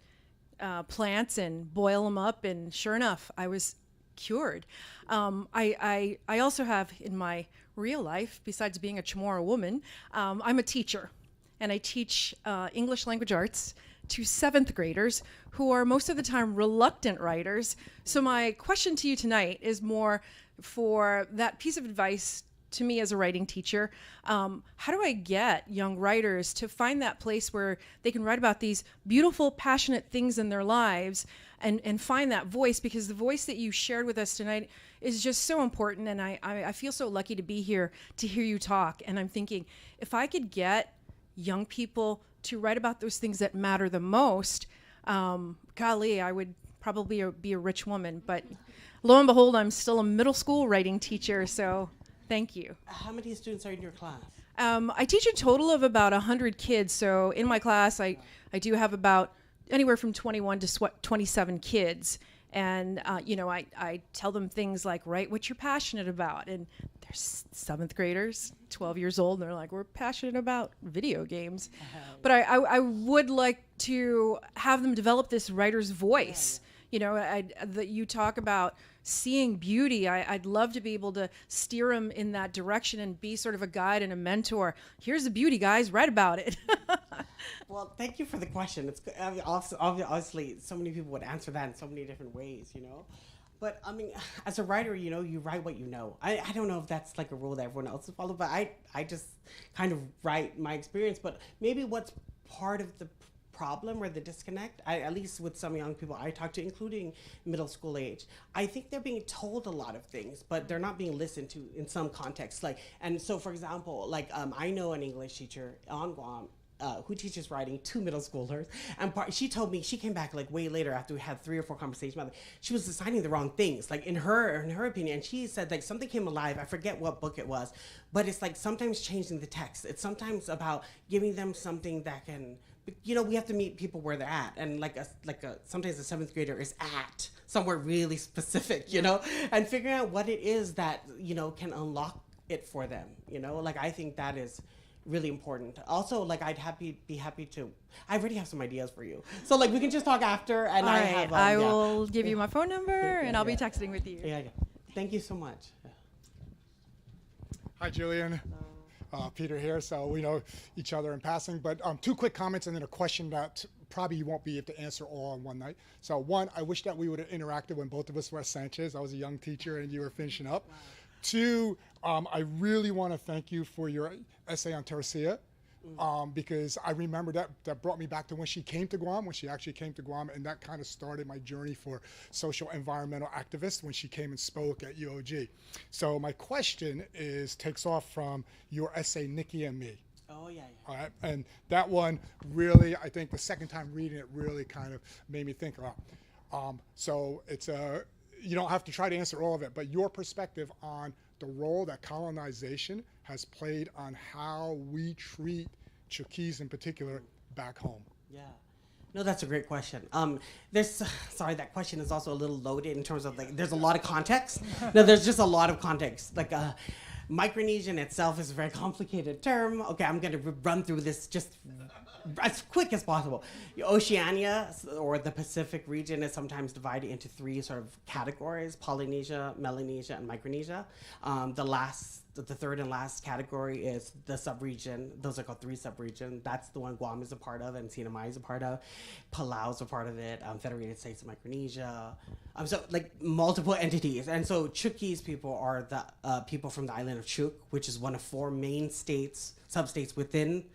plants and boil them up, and sure enough, I was cured. I also have in my real life, besides being a Chamorro woman, I'm a teacher, and I teach English language arts to 7th graders who are most of the time reluctant writers. So my question to you tonight is more for that piece of advice to me as a writing teacher. How do I get young writers to find that place where they can write about these beautiful, passionate things in their lives and find that voice? Because the voice that you shared with us tonight is just so important, and I feel so lucky to be here to hear you talk. And I'm thinking, if I could get young people to write about those things that matter the most, golly, I would probably be a rich woman. But lo and behold, I'm still a middle school writing teacher, so thank you. How many students are in your class? I teach a total of about 100 kids. So in my class, I do have about anywhere from 21 to 27 kids. And, I tell them things like, write what you're passionate about. And they're 7th graders, 12 years old, and they're like, we're passionate about video games. But I would like to have them develop this writer's voice. You know, that you talk about seeing beauty. I'd love to be able to steer them in that direction and be sort of a guide and a mentor. Here's the beauty, guys. Write about it. Well, thank you for the question. It's obviously so many people would answer that in so many different ways, you know. But I mean, as a writer, you know, you write what you know. I don't know if that's like a rule that everyone else follows, but I just kind of write my experience. But maybe what's part of the problem or the disconnect, at least with some young people I talk to, including middle school age, I think they're being told a lot of things, but they're not being listened to in some contexts. And so, for example, I know an English teacher on Guam who teaches writing to middle schoolers. And she told me, she came back like way later after we had 3 or 4 conversations about it. She was assigning the wrong things, like in her opinion. She said like something came alive. I forget what book it was, but it's like sometimes changing the text. It's sometimes about giving them something that can, you know, we have to meet people where they're at. And sometimes a 7th grader is at somewhere really specific, you know, and figuring out what it is that, you know, can unlock it for them, you know, like I think that is really important. Also, like I'd be happy to. I already have some ideas for you, so like we can just talk after. And All right, I will give you my phone number, and I'll be texting with you. Yeah. Thank you so much. Hi, Julian. Peter here. So we know each other in passing, but 2 quick comments and then a question that probably you won't be able to answer all in one night. So 1, I wish that we would have interacted when both of us were at Sanchez. I was a young teacher and you were finishing up. Wow. 2, I really want to thank you for your essay on Teresa, because I remember that brought me back to when she came to Guam, when she actually came to Guam, and that kind of started my journey for social environmental activist when she came and spoke at UOG. So my question takes off from your essay, Nikki and Me. Oh, yeah. All right, and that one really, I think the second time reading it really kind of made me think about. So it's you don't have to try to answer all of it, but your perspective on the role that colonization has played on how we treat Chukis in particular back home. Yeah. No, that's a great question. Sorry, that question is also a little loaded in terms of like, there's a lot of context. No, there's just a lot of context. Like, Micronesian itself is a very complicated term. Okay, I'm going to run through this just as quick as possible. Oceania, or the Pacific region, is sometimes divided into 3 sort of categories: Polynesia, Melanesia, and Micronesia. The third and last category is the subregion. Those are called 3 subregions. That's the one Guam is a part of and Sinai is a part of. Palau is a part of it. Federated States of Micronesia. So like multiple entities. And so Chukis people are the people from the island of Chuuk, which is one of 4 main states, substates within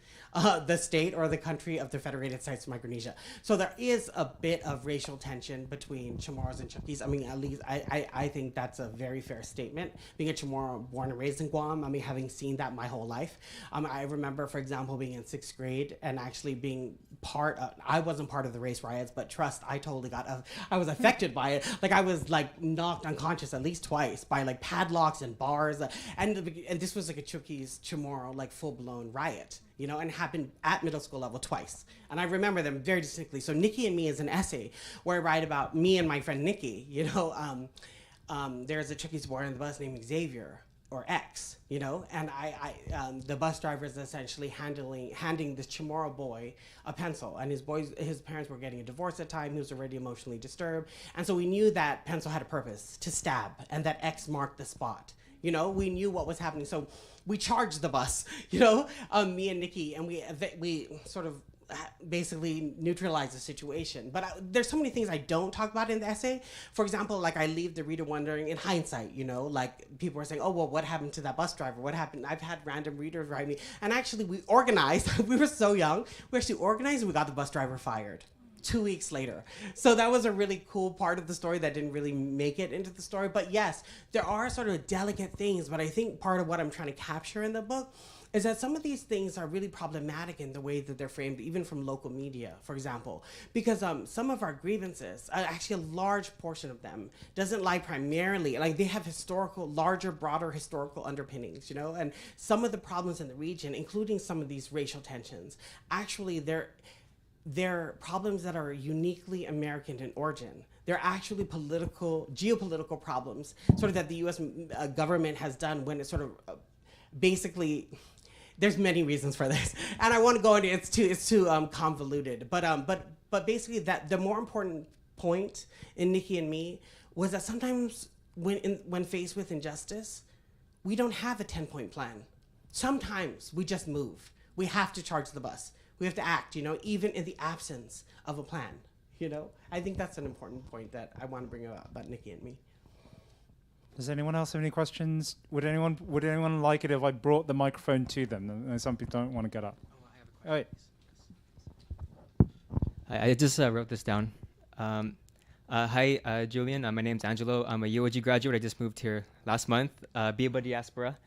the state or the country of the Federated States of Micronesia. So there is a bit of racial tension between Chamorros and Chukis. I mean, at least I think that's a very fair statement. Being a Chamorro born and raised in Guam, I mean, having seen that my whole life. I remember, for example, being in 6th grade and actually being I wasn't part of the race riots, but trust, I totally I was affected by it. Like I was like knocked unconscious at least twice by like padlocks and bars. And this was like a Chukis Chamorro, like full-blown riot, you know, and happened at middle school level twice. And I remember them very distinctly. So Nikki and Me is an essay where I write about me and my friend Nikki, you know. There's a Chukis boy on the bus named Xavier, or X, you know, and the bus driver is essentially handing this Chamorro boy a pencil, and his parents were getting a divorce at the time. He was already emotionally disturbed, and so we knew that pencil had a purpose, to stab, and that X marked the spot. You know, we knew what was happening, so we charged the bus, you know, me and Nikki, and we sort of basically neutralize the situation. But there's so many things I don't talk about in the essay. For example, like I leave the reader wondering in hindsight, you know, like people are saying, oh, well, what happened to that bus driver? What happened? I've had random readers write me. And actually we organized, we were so young, we actually organized and we got the bus driver fired 2 weeks later. So that was a really cool part of the story that didn't really make it into the story. But yes, there are sort of delicate things, but I think part of what I'm trying to capture in the book is that some of these things are really problematic in the way that they're framed, even from local media, for example, because some of our grievances, actually a large portion of them, doesn't lie primarily, like they have larger, broader historical underpinnings, you know, and some of the problems in the region, including some of these racial tensions, actually they're problems that are uniquely American in origin. They're actually geopolitical problems, sort of that the U.S. Government has done when it sort of basically. There's many reasons for this, and I want to go into it's too convoluted. But basically, that the more important point in Nikki and Me was that sometimes when faced with injustice, we don't have a 10-point plan. Sometimes we just move. We have to charge the bus. We have to act, you know, even in the absence of a plan. You know, I think that's an important point that I want to bring about Nikki and Me. Does anyone else have any questions? Would anyone like it if I brought the microphone to them? Some people don't want to get up. Oh, I have a question. I just wrote this down. Hi, Julian. My name's Angelo. I'm a UOG graduate. I just moved here last month. Biba Diaspora.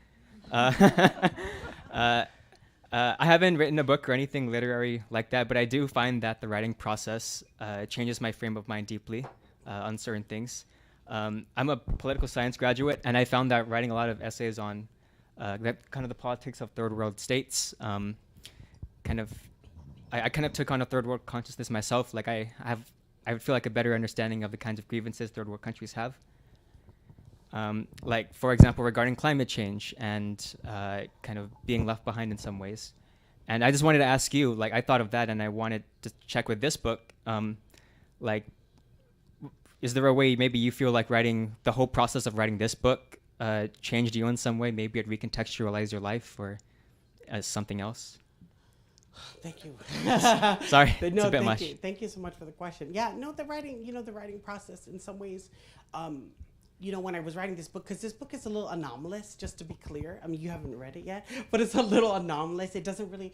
I haven't written a book or anything literary like that, but I do find that the writing process changes my frame of mind deeply on certain things. I'm a political science graduate, and I found that writing a lot of essays on that kind of the politics of third world states, I kind of took on a third world consciousness myself. Like I would feel like a better understanding of the kinds of grievances third world countries have. Like, for example, regarding climate change and kind of being left behind in some ways. And I just wanted to ask you, like, I thought of that and I wanted to check with this book, like, is there a way maybe you feel like the whole process of writing this book changed you in some way? Maybe it recontextualized your life or as something else? Thank you. Sorry, No, it's a bit much. Thank you so much for the question. Yeah, no, the writing process in some ways, when I was writing this book, because this book is a little anomalous, just to be clear. I mean, you haven't read it yet, but it's a little anomalous. It doesn't really,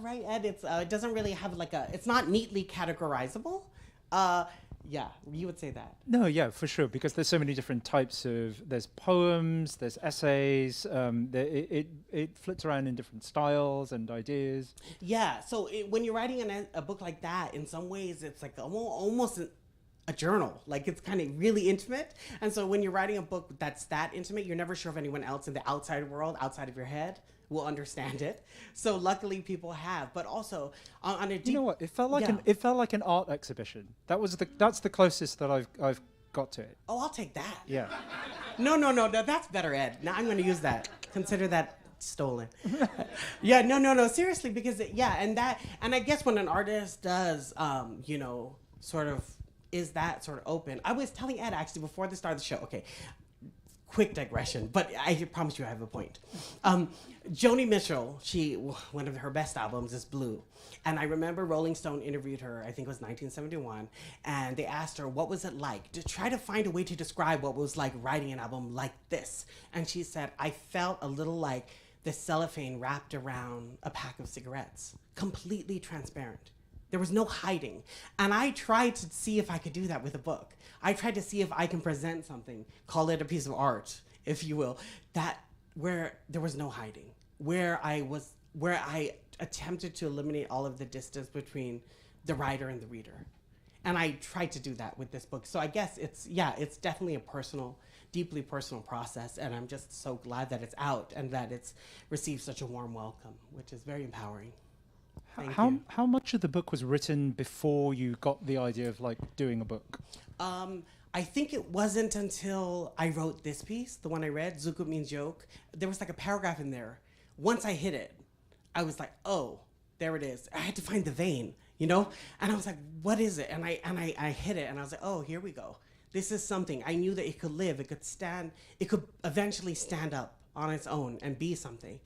right, Ed? It doesn't really have it's not neatly categorizable. Yeah, you would say that. No, yeah, for sure, because there's so many different types there's poems, there's essays, it flits around in different styles and ideas. Yeah, so when you're writing a book like that, in some ways, it's like almost a journal. Like, it's kind of really intimate. And so when you're writing a book that's that intimate, you're never sure if anyone else in the outside world, outside of your head, will understand it. So luckily people have, but also on a deep... You know what? It felt like an art exhibition. That's the closest that I've got to it. Oh, I'll take that. Yeah. No, that's better, Ed. Now I'm going to use that. Consider that stolen. Yeah, no, seriously, because and I guess when an artist does, sort of is that sort of open. I was telling Ed actually before the start of the show. Okay. Quick digression, but I promise you I have a point. Joni Mitchell, one of her best albums is Blue. And I remember Rolling Stone interviewed her, I think it was 1971, and they asked her, what was it like? To try to find a way to describe what it was like writing an album like this. And she said, I felt a little like the cellophane wrapped around a pack of cigarettes, completely transparent. There was no hiding. And I tried to see if I could do that with a book. I tried to see if I can present something, call it a piece of art, if you will, where there was no hiding, where I attempted to eliminate all of the distance between the writer and the reader. And I tried to do that with this book. So I guess it's definitely a deeply personal process. And I'm just so glad that it's out and that it's received such a warm welcome, which is very empowering. How much of the book was written before you got the idea of doing a book? I think it wasn't until I wrote this piece, the one I read, Zuku means joke. There was a paragraph in there. Once I hit it, I was like, oh, there it is. I had to find the vein, And I was like, what is it? And I hit it, and I was like, oh, here we go. This is something. I knew that it could live. It could eventually stand up on its own and be something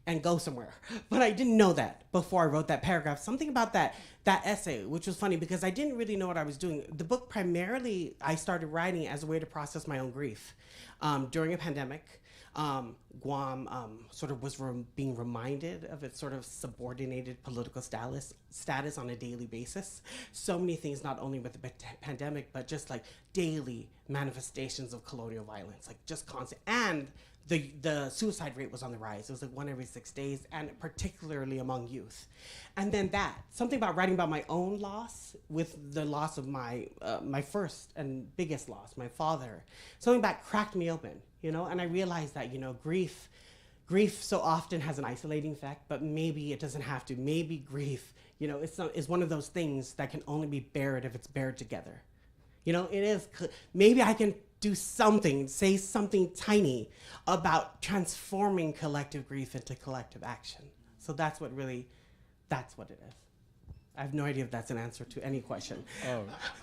and go somewhere. But I didn't know that before I wrote that paragraph. Something about that essay, which was funny because I didn't really know what I was doing. The book primarily, I started writing as a way to process my own grief. During a pandemic, Guam sort of was being reminded of its sort of subordinated political status on a daily basis. So many things, not only with the pandemic, but just daily manifestations of colonial violence, just constant. And the suicide rate was on the rise. It was 1 every 6 days, and particularly among youth. And then something about writing about my own loss, with the loss of my first and biggest loss, my father, something that cracked me open, and I realized that, grief so often has an isolating effect, but maybe it doesn't have to. Maybe grief, is one of those things that can only be bared if it's bared together. It is, maybe I can do something, say something tiny about transforming collective grief into collective action. So that's what it is. I have no idea if that's an answer to any question,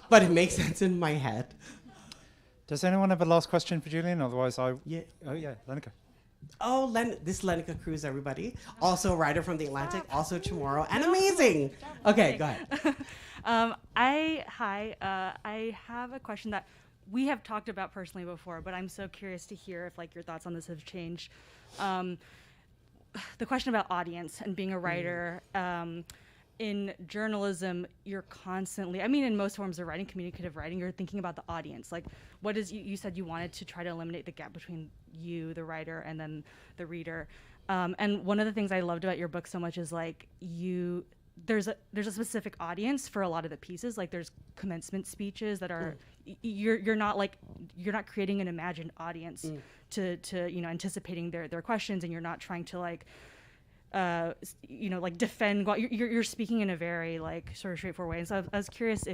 but it makes sense in my head. Does anyone have a last question for Julian? Otherwise, Yeah. Oh yeah, Lenica. Oh, this is Lenica Cruz, everybody. Also a writer from the Atlantic, also Chamorro, and amazing. Okay, go ahead. I have a question that we have talked about personally before, but I'm so curious to hear if your thoughts on this have changed. The question about audience and being a writer. In journalism, you're constantly, in most forms of writing, communicative writing, you're thinking about the audience. You said you wanted to try to eliminate the gap between you, the writer, and then the reader. And one of the things I loved about your book so much is like there's a specific audience for a lot of the pieces. Like there's commencement speeches that are you're not creating an imagined audience to anticipating their questions, and you're not trying to like defend Guam. You're speaking in a very like sort of straightforward way. And so I was curious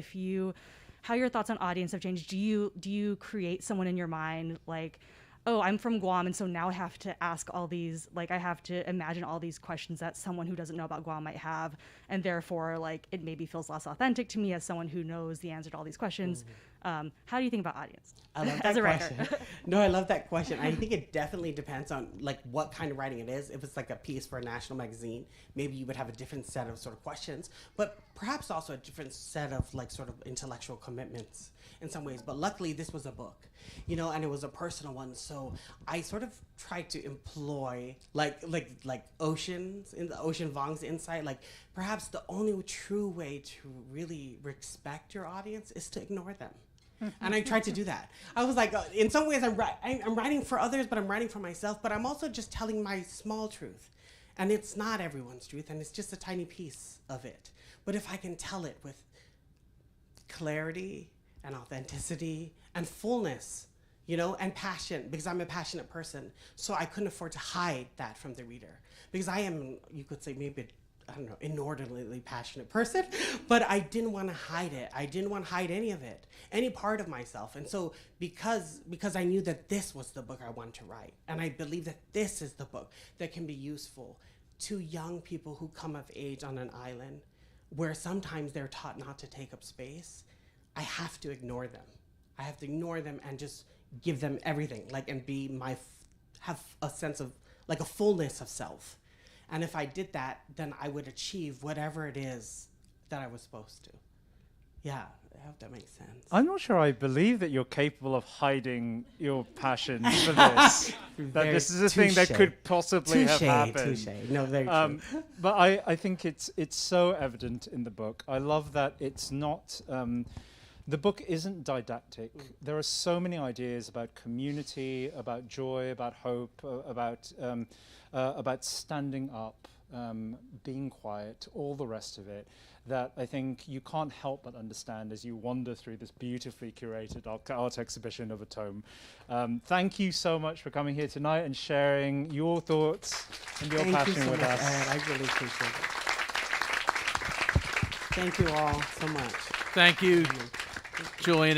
how your thoughts on audience have changed. Do you create someone in your mind like, oh, I'm from Guam, and so now I have to ask all these, like, I have to imagine all these questions that someone who doesn't know about Guam might have, and therefore, like, it maybe feels less authentic to me as someone who knows the answer to all these questions. How do you think about audience? I love that as a question. writer? No, I love that question. I think it definitely depends on like what kind of writing it is. If it's like a piece for a national magazine, maybe you would have a different set of sort of questions, but perhaps also a different set of like sort of intellectual commitments in some ways. But luckily this was a book, and it was a personal one. So I sort of tried to employ like Ocean Vuong's insight, like perhaps the only true way to really respect your audience is to ignore them. And I tried to do that. I was like, in some ways I'm writing for others, but I'm writing for myself, but I'm also just telling my small truth. And it's not everyone's truth, and it's just a tiny piece of it. But if I can tell it with clarity and authenticity and fullness, and passion, because I'm a passionate person, so I couldn't afford to hide that from the reader. Because I am, you could say maybe, inordinately passionate person, but I didn't want to hide it. I didn't want to hide any of it, any part of myself. And so because I knew that this was the book I wanted to write, and I believe that this is the book that can be useful to young people who come of age on an island where sometimes they're taught not to take up space, I have to ignore them. I have to ignore them and just give them everything, and be have a sense of, like, a fullness of self. And if I did that, then I would achieve whatever it is that I was supposed to. Yeah, I hope that makes sense. I'm not sure I believe that you're capable of hiding your passion for this. That this is a thing that could possibly have happened. Touche. No, very true. But I think it's so evident in the book. I love that it's not... the book isn't didactic. There are so many ideas about community, about joy, about hope, about standing up, being quiet, all the rest of it, that I think you can't help but understand as you wander through this beautifully curated art exhibition of a tome. Thank you so much for coming here tonight and sharing your thoughts and your passion with us. Ed, I really appreciate it. Thank you all so much. Thank you, Julian.